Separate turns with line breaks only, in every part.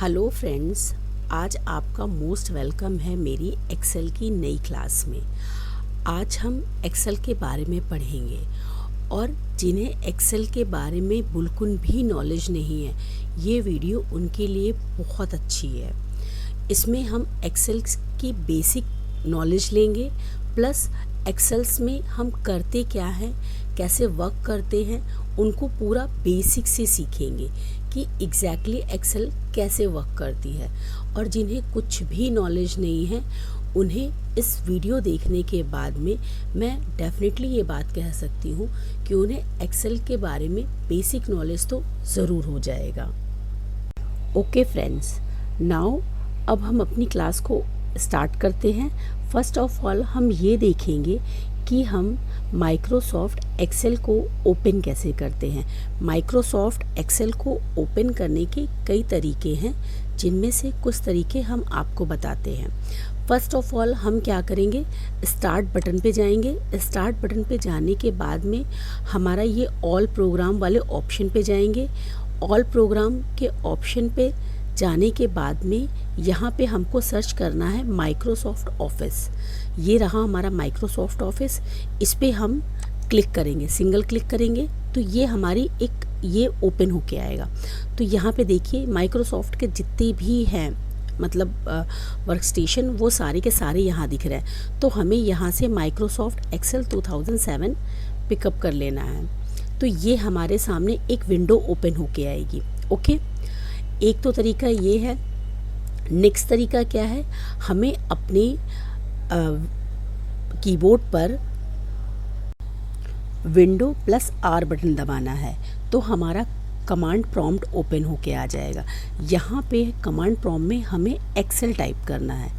Hello friends, आज आपका most welcome है मेरी एक्सेल की नई क्लास में। आज हम एक्सेल के बारे में पढ़ेंगे और जिन्हें एक्सेल के बारे में बिल्कुल भी नॉलेज नहीं है, ये वीडियो उनके लिए बहुत अच्छी है। इसमें हम एक्सेल की बेसिक नॉलेज लेंगे, प्लस एक्सेल्स में हम करते क्या हैं, कैसे वर्क करते हैं, उनको पूरा बेसिक से सीखेंगे कि एग्जैक्टली एक्सेल कैसे वर्क करती है। और जिन्हें कुछ भी नॉलेज नहीं है, उन्हें इस वीडियो देखने के बाद में मैं डेफिनेटली ये बात कह सकती हूँ कि उन्हें एक्सेल के बारे में बेसिक नॉलेज तो ज़रूर हो जाएगा। ओके फ्रेंड्स, नाउ अब हम अपनी क्लास को स्टार्ट करते हैं। फर्स्ट ऑफ ऑल हम ये देखेंगे कि हम माइक्रोसॉफ्ट एक्सेल को ओपन कैसे करते हैं। माइक्रोसॉफ्ट एक्सेल को ओपन करने के कई तरीके हैं, जिनमें से कुछ तरीके हम आपको बताते हैं। फर्स्ट ऑफ ऑल हम क्या करेंगे, स्टार्ट बटन पे जाएंगे। स्टार्ट बटन पे जाने के बाद में हमारा ये ऑल प्रोग्राम वाले ऑप्शन पे जाएंगे। ऑल प्रोग्राम के ऑप्शन पे जाने के बाद में यहाँ पे हमको सर्च करना है माइक्रोसॉफ्ट ऑफिस। ये रहा हमारा माइक्रोसॉफ्ट ऑफिस। इस पे हम क्लिक करेंगे, सिंगल क्लिक करेंगे तो ये हमारी ये ओपन होके आएगा। तो यहाँ पे देखिए माइक्रोसॉफ्ट के जितने भी हैं मतलब वर्क स्टेशन, वो सारे के सारे यहाँ दिख रहे हैं। तो हमें यहाँ से माइक्रोसॉफ्ट एक्सेल 2007 पिकअप कर लेना है। तो ये हमारे सामने एक विंडो ओपन होके आएगी। ओके, एक तो तरीका ये है। नेक्स्ट तरीका क्या है, हमें अपने कीबोर्ड पर विंडो प्लस आर बटन दबाना है तो हमारा कमांड प्रॉम्प्ट ओपन होके आ जाएगा। यहाँ पे कमांड प्रॉम्प्ट में हमें एक्सेल टाइप करना है।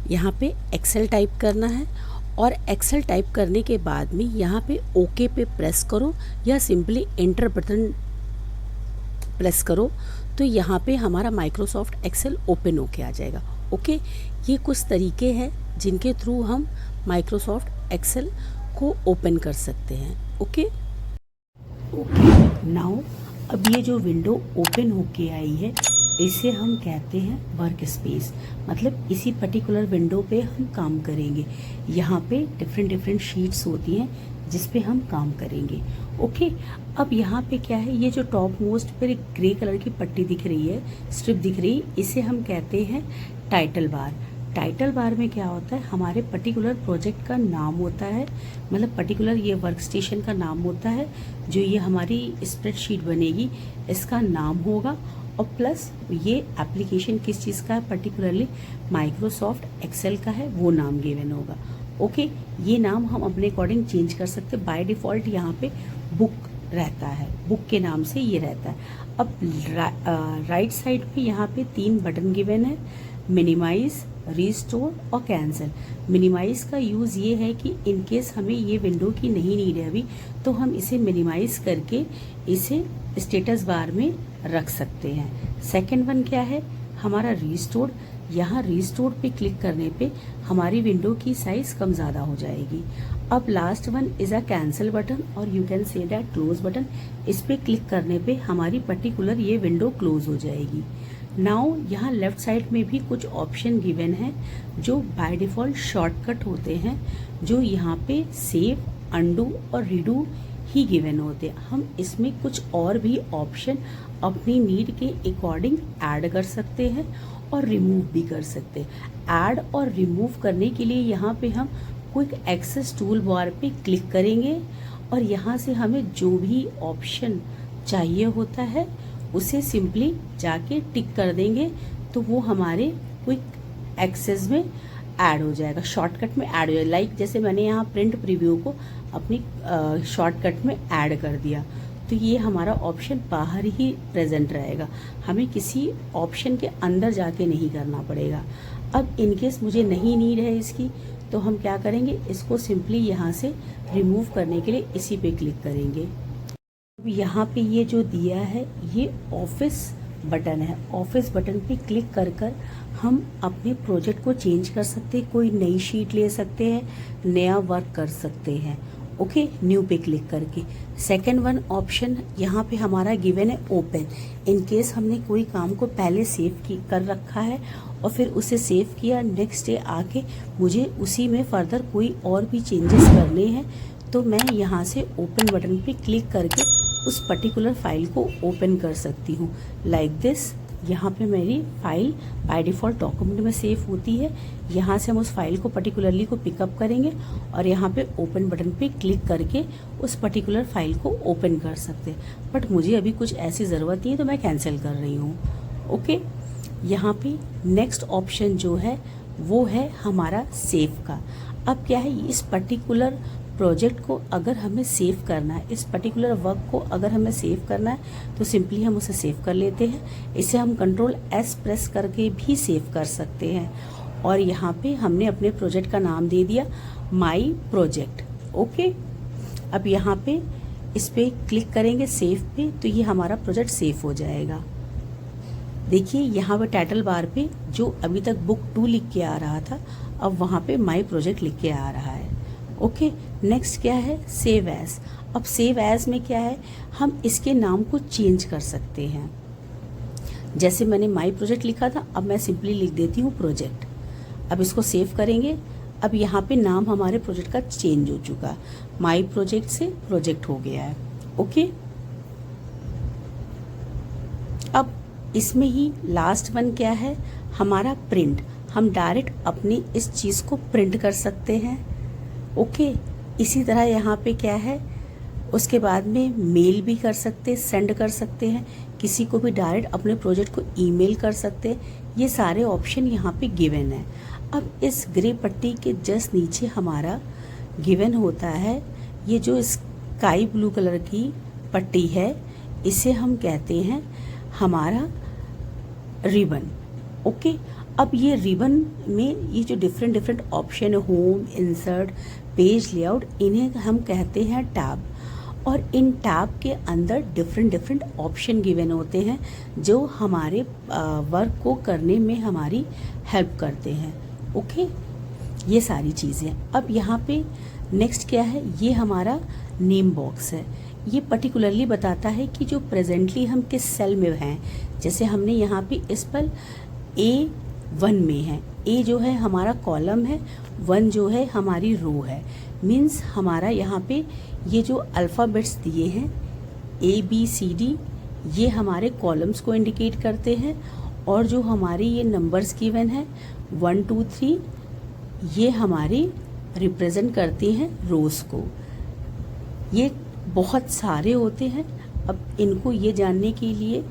यहाँ पे एक्सेल टाइप करना है और एक्सेल टाइप करने के बाद में यहाँ पे ओके पे प्रेस करो या सिंपली एंटर बटन प्रेस करो तो यहाँ पे हमारा माइक्रोसॉफ्ट एक्सेल ओपन होके आ जाएगा। ओके, ये कुछ तरीके हैं जिनके थ्रू हम माइक्रोसॉफ्ट एक्सेल को ओपन कर सकते हैं। ओके नाउ अब ये जो विंडो ओपन होके आई है, इसे हम कहते हैं वर्क स्पेस। मतलब इसी पर्टिकुलर विंडो पे हम काम करेंगे। यहाँ पे डिफरेंट शीट्स होती हैं जिस पे हम काम करेंगे। ओके, अब यहाँ पे क्या है, ये जो टॉप मोस्ट पर एक ग्रे कलर की पट्टी दिख रही है, स्ट्रिप दिख रही है, इसे हम कहते हैं टाइटल बार। टाइटल बार में क्या होता है, हमारे पर्टिकुलर प्रोजेक्ट का नाम होता है, मतलब पर्टिकुलर ये वर्क स्टेशन का नाम होता है। जो ये हमारी स्प्रेडशीट बनेगी इसका नाम होगा, और प्लस ये एप्लीकेशन किस चीज़ का है, पर्टिकुलरली माइक्रोसॉफ्ट एक्सेल का है, वो नाम गिवन होगा। ओके, ये नाम हम अपने अकॉर्डिंग चेंज कर सकते हैं। बाय डिफ़ॉल्ट यहाँ पे बुक रहता है, बुक के नाम से ये रहता है। अब राइट साइड पे यहाँ पे 3 बटन गिवन है, मिनिमाइज, रिस्टोर और कैंसिल। मिनिमाइज का यूज़ ये है कि इन केस हमें ये विंडो की नहीं नीड है अभी, तो हम इसे मिनिमाइज करके इसे स्टेटस बार में रख सकते हैं। सेकेंड वन क्या है, हमारा रिस्टोर। यहाँ रिस्टोर पे क्लिक करने पे हमारी विंडो की साइज कम ज़्यादा हो जाएगी। अब last one is a cancel button और you can say that close button. इस पे क्लिक करने पे हमारी पर्टिकुलर ये विंडो क्लोज हो जाएगी। नाउ यहाँ लेफ्ट साइड में भी कुछ ऑप्शन गिवन है जो बाय डिफ़ॉल्ट शॉर्टकट होते हैं, जो यहाँ पे सेव, अंडू और रीडू ही गिवन होते हैं। हम इसमें कुछ और भी ऑप्शन अपनी नीड के अकॉर्डिंग ऐड कर सकते हैं और रिमूव भी कर सकते हैं। ऐड और रिमूव करने के लिए यहाँ पे हम क्विक एक्सेस टूल बार पे क्लिक करेंगे और यहाँ से हमें जो भी ऑप्शन चाहिए होता है उसे सिंपली जाके टिक कर देंगे तो वो हमारे क्विक एक्सेस में ऐड हो जाएगा, शॉर्टकट में ऐड हो जाएगा। लाइक जैसे मैंने यहाँ प्रिंट प्रीव्यू को अपनी शॉर्टकट में ऐड कर दिया, तो ये हमारा ऑप्शन बाहर ही प्रेजेंट रहेगा, हमें किसी ऑप्शन के अंदर जाके नहीं करना पड़ेगा। अब इनकेस मुझे नहीं नीड है इसकी, तो हम क्या करेंगे, इसको सिंपली यहाँ से रिमूव करने के लिए इसी पे क्लिक करेंगे। अब यहाँ पे ये जो दिया है ये ऑफिस बटन है। ऑफिस बटन पे क्लिक कर कर हम अपने प्रोजेक्ट को चेंज कर सकते हैं, कोई नई शीट ले सकते हैं, नया वर्क कर सकते हैं। ओके, न्यू पे क्लिक करके। सेकंड वन ऑप्शन यहाँ पे हमारा गिवन है ओपन। इन केस हमने कोई काम को पहले सेव कर रखा है और फिर उसे सेव किया, नेक्स्ट डे आके मुझे उसी में फर्दर कोई और भी चेंजेस करने हैं, तो मैं यहाँ से ओपन बटन पे क्लिक करके उस पर्टिकुलर फाइल को ओपन कर सकती हूँ। लाइक दिस, यहाँ पे मेरी फाइल बाय डिफ़ॉल्ट डॉक्यूमेंट में सेव होती है। यहाँ से हम उस फाइल को पर्टिकुलरली को पिकअप करेंगे और यहाँ पे ओपन बटन पे क्लिक करके उस पर्टिकुलर फाइल को ओपन कर सकते हैं। बट मुझे अभी कुछ ऐसी ज़रूरत नहीं है तो मैं कैंसिल कर रही हूँ। ओके, यहाँ पे नेक्स्ट ऑप्शन जो है वो है हमारा सेव का। अब क्या है, इस पर्टिकुलर प्रोजेक्ट को अगर हमें सेव करना है, इस पर्टिकुलर वर्क को अगर हमें सेव करना है तो सिंपली हम उसे सेव कर लेते हैं। इसे हम कंट्रोल एस प्रेस करके भी सेव कर सकते हैं और यहाँ पे हमने अपने प्रोजेक्ट का नाम दे दिया माई प्रोजेक्ट। ओके, अब यहाँ पे इस पे क्लिक करेंगे सेव पे, तो ये हमारा प्रोजेक्ट सेव हो जाएगा। देखिए यहाँ पे टाइटल बार पे जो अभी तक बुक 2 लिख के आ रहा था, अब वहाँ पे माई प्रोजेक्ट लिख के आ रहा है। ओके, नेक्स्ट क्या है, सेव एज। अब सेव एज में क्या है, हम इसके नाम को चेंज कर सकते हैं। जैसे मैंने माई प्रोजेक्ट लिखा था, अब मैं सिंपली लिख देती हूँ प्रोजेक्ट। अब इसको सेव करेंगे। अब यहाँ पे नाम हमारे प्रोजेक्ट का चेंज हो चुका, माई प्रोजेक्ट से प्रोजेक्ट हो गया है। ओके, अब इसमें ही लास्ट वन क्या है हमारा प्रिंट। हम डायरेक्ट अपनी इस चीज़ को प्रिंट कर सकते हैं। ओके, इसी तरह यहाँ पे क्या है, उसके बाद में मेल भी कर सकते, सेंड कर सकते हैं, किसी को भी डायरेक्ट अपने प्रोजेक्ट को ईमेल कर सकते हैं। ये सारे ऑप्शन यहाँ पे गिवन है। अब इस ग्रे पट्टी के जस्ट नीचे हमारा गिवन होता है ये जो स्काई ब्लू कलर की पट्टी है, इसे हम कहते हैं हमारा रिबन। ओके, अब ये रिबन में ये जो डिफरेंट ऑप्शन है, होम, इंसर्ट, पेज लेआउट, इन्हें हम कहते हैं टैब। और इन टैब के अंदर डिफरेंट ऑप्शन गिवन होते हैं जो हमारे वर्क को करने में हमारी हेल्प करते हैं। ओके, ये सारी चीज़ें। अब यहाँ पे नेक्स्ट क्या है, ये हमारा नेम बॉक्स है। ये पर्टिकुलरली बताता है कि जो प्रेजेंटली हम किस सेल में हैं। जैसे हमने यहाँ पे इस पर A1 में है, A जो है हमारा कॉलम है, 1 जो है हमारी रो है। मीन्स हमारा यहाँ पे ये जो अल्फ़ाबेट्स दिए हैं ABCD, ये हमारे कॉलम्स को इंडिकेट करते हैं और जो हमारे ये नंबर्स गिवन है 1 2 3, ये हमारी रिप्रेजेंट करती हैं रोज़ को। ये बहुत सारे होते हैं। अब इनको ये जानने के लिए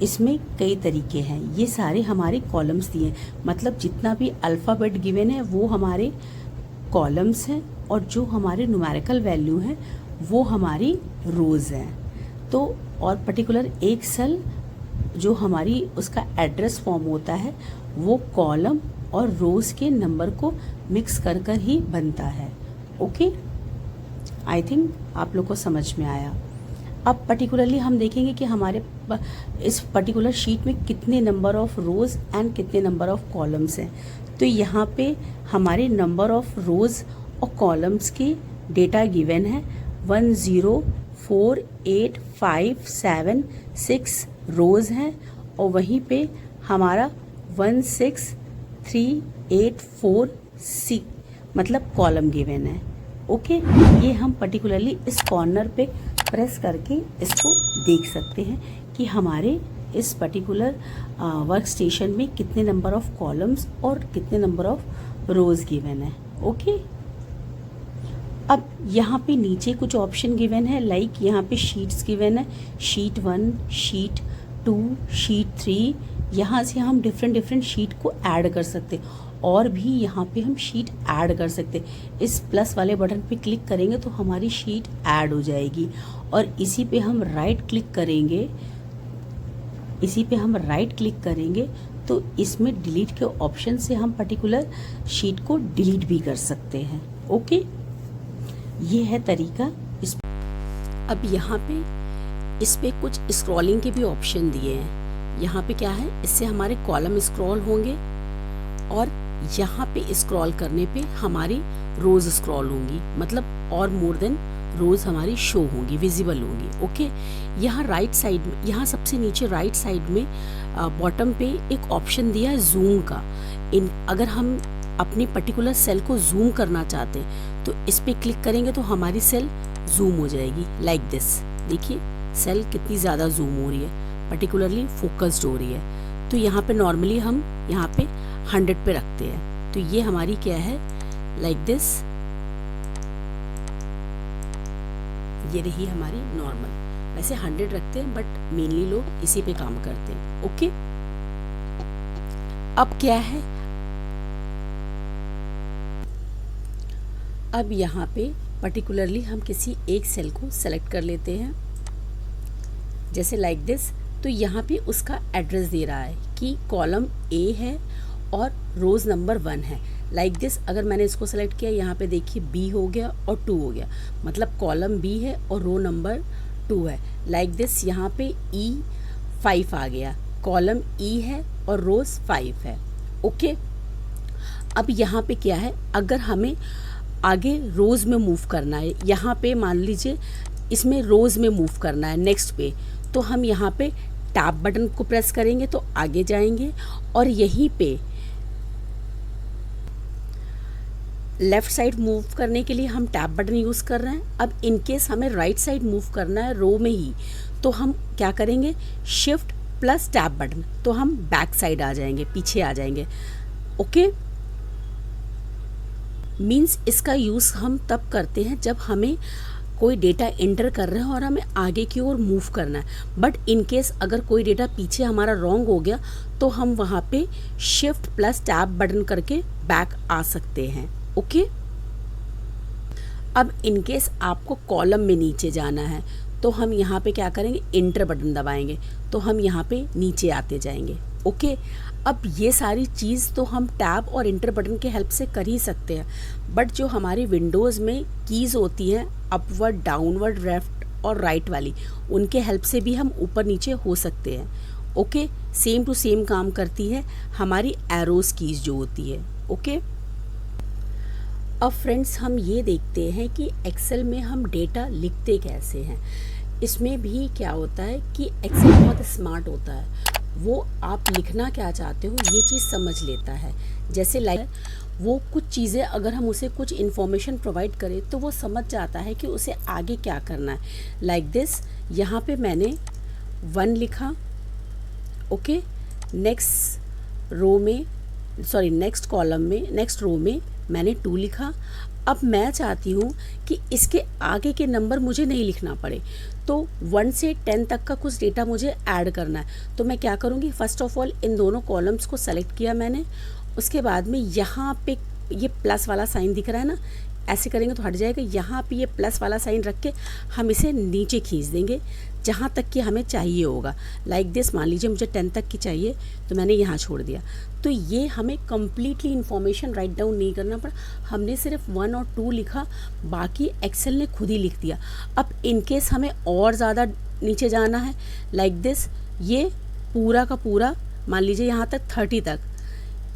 इसमें कई तरीके हैं। ये सारे हमारे कॉलम्स दिए, मतलब जितना भी अल्फ़ाबेट गिवन है वो हमारे कॉलम्स हैं और जो हमारे न्यूमेरिकल वैल्यू हैं वो हमारी रोज़ हैं। तो और पर्टिकुलर एक सेल जो हमारी उसका एड्रेस फॉर्म होता है वो कॉलम और रोज़ के नंबर को मिक्स कर कर ही बनता है। ओके, आई थिंक आप लोग को समझ में आया। अब पर्टिकुलरली हम देखेंगे कि हमारे इस पर्टिकुलर शीट में कितने नंबर ऑफ रोज़ एंड कितने नंबर ऑफ कॉलम्स हैं। तो यहाँ पे हमारे नंबर ऑफ रोज़ और कॉलम्स की डेटा गिवन है 1048576 रोज़ हैं और वहीं पे हमारा 16384C मतलब कॉलम गिवन है। ओके, ये हम पर्टिकुलरली इस कॉर्नर पे प्रेस करके इसको देख सकते हैं कि हमारे इस पर्टिकुलर वर्क स्टेशन में कितने नंबर ऑफ कॉलम्स और कितने नंबर ऑफ रोज़ गिवन है। ओके, अब यहाँ पे नीचे कुछ ऑप्शन गिवन है, लाइक यहाँ पे शीट्स गिवन है, शीट 1, शीट 2, शीट 3। यहाँ से हम डिफरेंट शीट को ऐड कर सकते और भी यहाँ पे हम शीट ऐड कर सकते। इस प्लस वाले बटन पे क्लिक करेंगे तो हमारी शीट ऐड हो जाएगी और इसी पे हम राइट क्लिक करेंगे तो इसमें डिलीट के ऑप्शन से हम पर्टिकुलर शीट को डिलीट भी कर सकते हैं। ओके, ये है तरीका। अब यहाँ पे इस पे कुछ स्क्रॉलिंग के भी ऑप्शन दिए हैं। यहाँ पे क्या है, इससे हमारे कॉलम स्क्रॉल होंगे और यहाँ पे स्क्रॉल करने पे हमारी रोज स्क्रॉल होंगी, मतलब और मोर देन रोज हमारी शो होंगी, विजिबल होंगी। ओके, यहाँ राइट साइड में, यहाँ सबसे नीचे राइट साइड में बॉटम पे एक ऑप्शन दिया है जूम का। अगर हम अपनी पर्टिकुलर सेल को जूम करना चाहते हैं तो इस पे क्लिक करेंगे तो हमारी सेल जूम हो जाएगी लाइक दिस। देखिए सेल कितनी ज़्यादा जूम हो रही है, पर्टिकुलरली फोकस्ड हो रही है। तो यहाँ पे नॉर्मली हम यहाँ पे 100 पे रखते हैं, तो ये हमारी क्या है लाइक दिस, ये रही हमारी नॉर्मल। वैसे 100 रखते हैं बट मेनली लोग इसी पे काम करते हैं। ओके, अब क्या है, अब यहाँ पे पर्टिकुलरली हम किसी एक सेल को सेलेक्ट कर लेते हैं, जैसे लाइक दिस। तो यहाँ पे उसका एड्रेस दे रहा है कि कॉलम ए है और रोज नंबर 1 है लाइक दिस। अगर मैंने इसको सेलेक्ट किया, यहाँ पे देखिए बी हो गया और 2 हो गया, मतलब कॉलम बी है और रो नंबर 2 है लाइक दिस। यहाँ पे ई 5 आ गया, कॉलम ई है और रोज 5 है। ओके, अब यहाँ पे क्या है, अगर हमें आगे रोज में मूव करना है, यहाँ पे मान लीजिए इसमें रोज में मूव करना है नेक्स्ट पे, तो हम यहाँ पे टैब बटन को प्रेस करेंगे तो आगे जाएंगे, और यहीं पे लेफ्ट साइड मूव करने के लिए हम टैब बटन यूज़ कर रहे हैं। अब इनकेस हमें राइट साइड मूव करना है रो में ही, तो हम क्या करेंगे, शिफ्ट प्लस टैब बटन, तो हम बैक साइड आ जाएंगे, पीछे आ जाएंगे। ओके, मीन्स इसका यूज़ हम तब करते हैं जब हमें कोई डेटा एंटर कर रहे हैं और हमें आगे की ओर मूव करना है। बट इन केस अगर कोई डेटा पीछे हमारा रॉन्ग हो गया तो हम वहाँ पे शिफ्ट प्लस टैब बटन करके बैक आ सकते हैं। ओके, अब इन केस आपको कॉलम में नीचे जाना है तो हम यहाँ पे क्या करेंगे, इंटर बटन दबाएंगे तो हम यहाँ पे नीचे आते जाएंगे। ओके, अब ये सारी चीज़ तो हम टैब और इंटर बटन के हेल्प से कर ही सकते हैं, बट जो हमारी विंडोज़ में कीज़ होती हैं अपवर्ड, डाउनवर्ड, लेफ्ट और राइट वाली, उनके हेल्प से भी हम ऊपर नीचे हो सकते हैं। ओके, सेम टू सेम काम करती है हमारी एरोस कीज़ जो होती है। ओके, अब फ्रेंड्स हम ये देखते हैं कि एक्सेल में हम डेटा लिखते कैसे हैं। इसमें भी क्या होता है कि एक्सेल बहुत स्मार्ट होता है, वो आप लिखना क्या चाहते हो ये चीज़ समझ लेता है। जैसे लाइक वो कुछ चीज़ें अगर हम उसे कुछ इन्फॉर्मेशन प्रोवाइड करें तो वो समझ जाता है कि उसे आगे क्या करना है। लाइक दिस, यहाँ पे मैंने 1 लिखा। ओके, नेक्स्ट रो में, सॉरी नेक्स्ट कॉलम में, नेक्स्ट रो में मैंने 2 लिखा। अब मैं चाहती हूँ कि इसके आगे के नंबर मुझे नहीं लिखना पड़े, तो 1 से 10 तक का कुछ डेटा मुझे ऐड करना है। तो मैं क्या करूँगी, फर्स्ट ऑफ ऑल इन दोनों कॉलम्स को सेलेक्ट किया मैंने, उसके बाद में यहाँ पे ये प्लस वाला साइन दिख रहा है ना, ऐसे करेंगे तो हट जाएगा। यहाँ पे ये प्लस वाला साइन रख के हम इसे नीचे खींच देंगे जहाँ तक कि हमें चाहिए होगा। लाइक दिस, मान लीजिए मुझे 10 तक की चाहिए तो मैंने यहाँ छोड़ दिया। तो ये हमें कम्प्लीटली इन्फॉर्मेशन राइट डाउन नहीं करना पड़ा, हमने सिर्फ 1 और 2 लिखा, बाकी एक्सेल ने खुद ही लिख दिया। अब इनकेस हमें और ज़्यादा नीचे जाना है, लाइक दिस, ये पूरा का पूरा मान लीजिए यहाँ तक 30 तक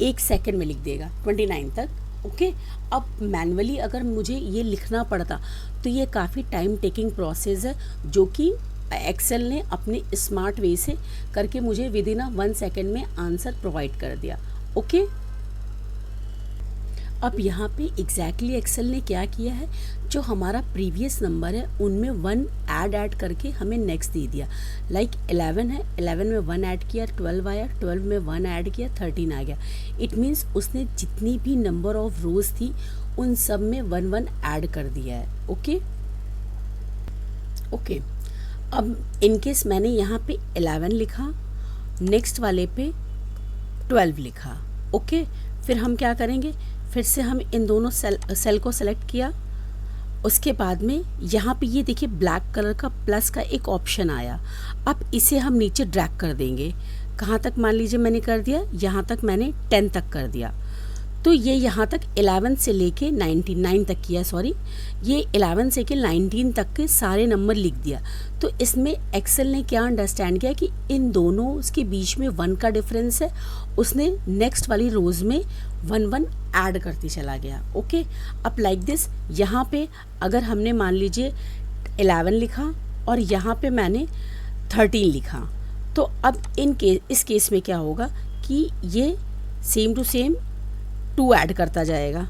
1 सेकेंड में लिख देगा, 29 तक। ओके, अब मैनुअली अगर मुझे ये लिखना पड़ता तो ये काफ़ी टाइम टेकिंग प्रोसेस है, जो कि एक्सेल ने अपने स्मार्ट वे से करके मुझे विद इन 1 सेकेंड में आंसर प्रोवाइड कर दिया। ओके, अब यहाँ पे एग्जैक्टली एक्सेल ने क्या किया है, जो हमारा प्रीवियस नंबर है उनमें 1 ऐड करके हमें नेक्स्ट दे दिया। लाइक 11 है, 11 में 1 ऐड किया, 12 आया, 12 में 1 ऐड किया, 13 आ गया। इट मीन्स उसने जितनी भी नंबर ऑफ रोज थी उन सब में 1 ऐड कर दिया है। ओके ओके, अब इनकेस मैंने यहाँ पे 11 लिखा, नेक्स्ट वाले पे 12 लिखा। ओके, फिर हम क्या करेंगे, फिर से हम इन दोनों सेल को सेलेक्ट किया, उसके बाद में यहाँ पे ये देखिए ब्लैक कलर का प्लस का एक ऑप्शन आया। अब इसे हम नीचे ड्रैग कर देंगे, कहाँ तक मान लीजिए मैंने कर दिया, यहाँ तक मैंने 10 तक कर दिया। तो ये यहाँ तक 11 से लेके 99 तक किया, सॉरी ये 11 से के 19 तक के सारे नंबर लिख दिया। तो इसमें एक्सेल ने क्या अंडरस्टैंड किया कि इन दोनों के बीच में 1 का डिफरेंस है, उसने नेक्स्ट वाली रोज में 1 1 ऐड करते चला गया। ओके, अब लाइक दिस यहाँ पे अगर हमने मान लीजिए 11 लिखा और यहाँ पे मैंने 13 लिखा, तो अब इस केस में क्या होगा कि ये सेम टू सेम 2 ऐड करता जाएगा।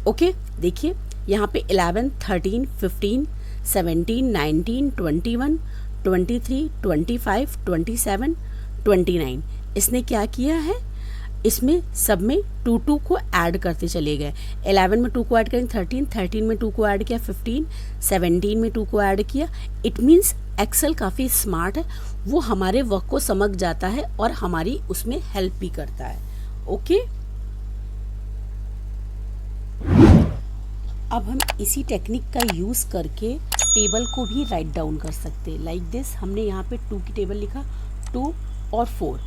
ओके, देखिए यहाँ पे 11, 13, 15, 17, 19, 21, 23, 25, 27, 29 इसने क्या किया है, इसमें सब में 2 2 को ऐड करते चले गए। 11 में 2 को ऐड करें 13 में 2 को ऐड किया 15, 17 में 2 को ऐड किया। इट मीन्स एक्सेल काफ़ी स्मार्ट है, वो हमारे वर्क को समझ जाता है और हमारी उसमें हेल्प भी करता है। ओके, अब हम इसी टेक्निक का यूज़ करके टेबल को भी राइट डाउन कर सकते हैं। लाइक दिस हमने यहाँ पे 2 की टेबल लिखा, 2 और 4,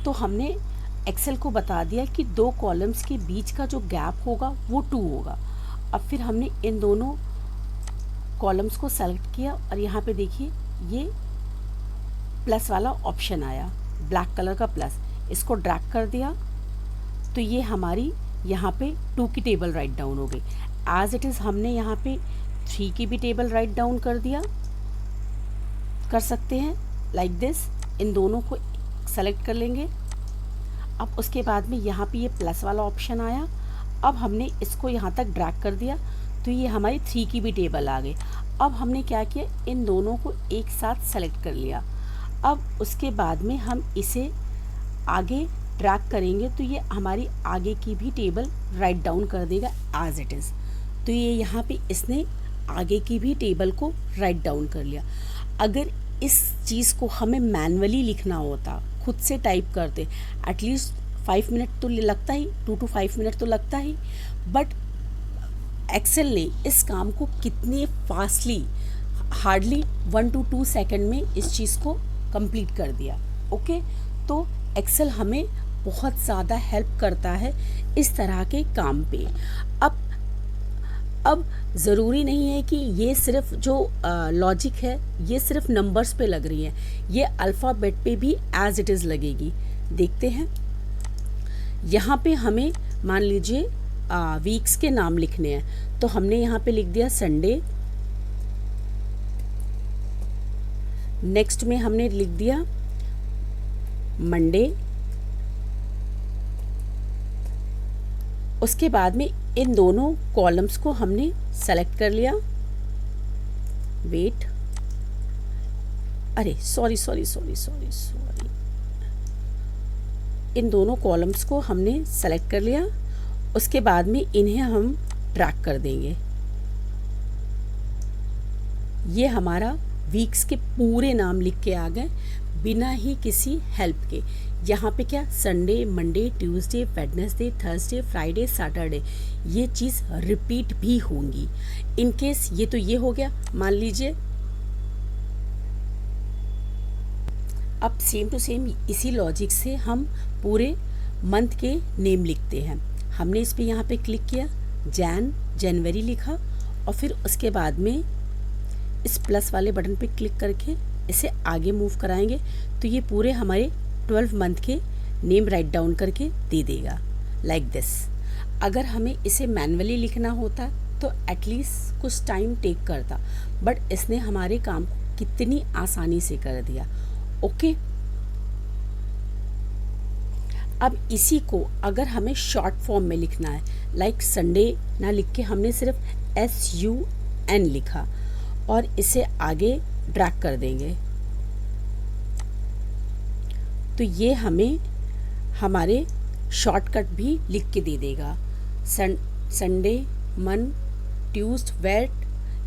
तो हमने एक्सेल को बता दिया कि 2 कॉलम्स के बीच का जो गैप होगा वो 2 होगा। अब फिर हमने इन दोनों कॉलम्स को सेलेक्ट किया और यहाँ पे देखिए ये प्लस वाला ऑप्शन आया, ब्लैक कलर का प्लस, इसको ड्रैग कर दिया तो ये हमारी यहाँ पे 2 की टेबल राइट डाउन हो गई। एज इट इज़ हमने यहाँ पे 3 की भी टेबल राइट डाउन कर सकते हैं लाइक दिस। इन दोनों को सेलेक्ट कर लेंगे। अब उसके बाद में यहाँ पे ये प्लस वाला ऑप्शन आया, अब हमने इसको यहाँ तक ड्रैग कर दिया तो ये हमारी 3 की भी टेबल आ गई। अब हमने क्या किया, इन दोनों को एक साथ सेलेक्ट कर लिया। अब उसके बाद में हम इसे आगे ड्रैग करेंगे तो ये हमारी आगे की भी टेबल राइट डाउन कर देगा एज इट इज़। तो ये यहाँ पे इसने आगे की भी टेबल को राइट डाउन कर लिया। अगर इस चीज़ को हमें मैनुअली लिखना होता, खुद से टाइप करते, एटलीस्ट 5 मिनट तो लगता ही, 2 to 5 मिनट तो लगता ही, बट एक्सेल ने इस काम को कितने फास्टली, हार्डली 1 to 2 सेकेंड में इस चीज़ को कंप्लीट कर दिया। ओके, तो एक्सेल हमें बहुत ज़्यादा हेल्प करता है इस तरह के काम पे। अब ज़रूरी नहीं है कि ये सिर्फ जो लॉजिक है ये सिर्फ नंबर्स पे लग रही है, ये अल्फ़ाबेट पे भी एज इट इज़ लगेगी। देखते हैं, यहाँ पे हमें मान लीजिए वीक्स के नाम लिखने हैं, तो हमने यहाँ पे लिख दिया संडे, नेक्स्ट में हमने लिख दिया मंडे, उसके बाद में इन दोनों कॉलम्स को हमने सेलेक्ट कर लिया। वेट, अरे सॉरी, इन दोनों कॉलम्स को हमने सेलेक्ट कर लिया। उसके बाद में इन्हें हम ड्रैग कर देंगे। ये हमारा वीक्स के पूरे नाम लिख के आ गए बिना ही किसी हेल्प के। यहाँ पे क्या, Sunday, Monday, Tuesday, Wednesday, Thursday, Friday, Saturday, ये चीज़ रिपीट भी होंगी। इन केस ये तो ये हो गया, मान लीजिए अब सेम टू सेम इसी लॉजिक से हम पूरे मंथ के नेम लिखते हैं। हमने इस पे यहाँ पे क्लिक किया, जनवरी लिखा और फिर उसके बाद में इस प्लस वाले बटन पे क्लिक करके इसे आगे मूव कराएंगे तो ये पूरे हमारे 12 मंथ के नेम राइट डाउन करके दे देगा लाइक दिस। अगर हमें इसे मैन्युअली लिखना होता तो एटलीस्ट कुछ टाइम टेक करता, बट इसने हमारे काम को कितनी आसानी से कर दिया। ओके, अब इसी को अगर हमें शॉर्ट फॉर्म में लिखना है, लाइक संडे ना लिख के हमने सिर्फ SUN लिखा और इसे आगे ड्रैग कर देंगे तो ये हमें हमारे शॉर्टकट भी लिख के दे देगा। संडे, मन, ट्यूस्ड, वेट,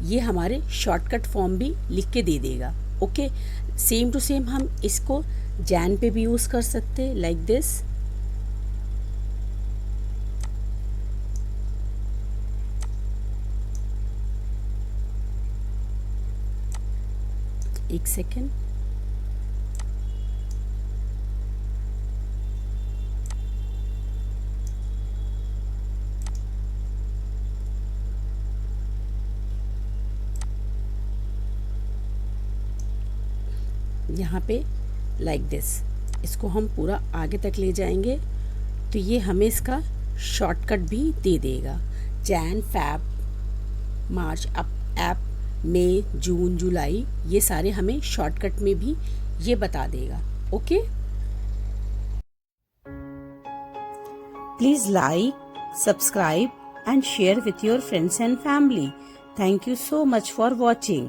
ये हमारे शॉर्टकट फॉर्म भी लिख के दे देगा। ओके, सेम टू सेम हम इसको जैन पे भी यूज़ कर सकते हैं लाइक दिस। एक सेकेंड, यहाँ पे लाइक दिस, इसको हम पूरा आगे तक ले जाएंगे तो ये हमें इसका शॉर्टकट भी दे देगा। जैन, फैब, मार्च, मई, जून, जुलाई, ये सारे हमें शॉर्टकट में भी ये बता देगा। Okay, please like, subscribe and share with your friends and family. Thank you so much for watching.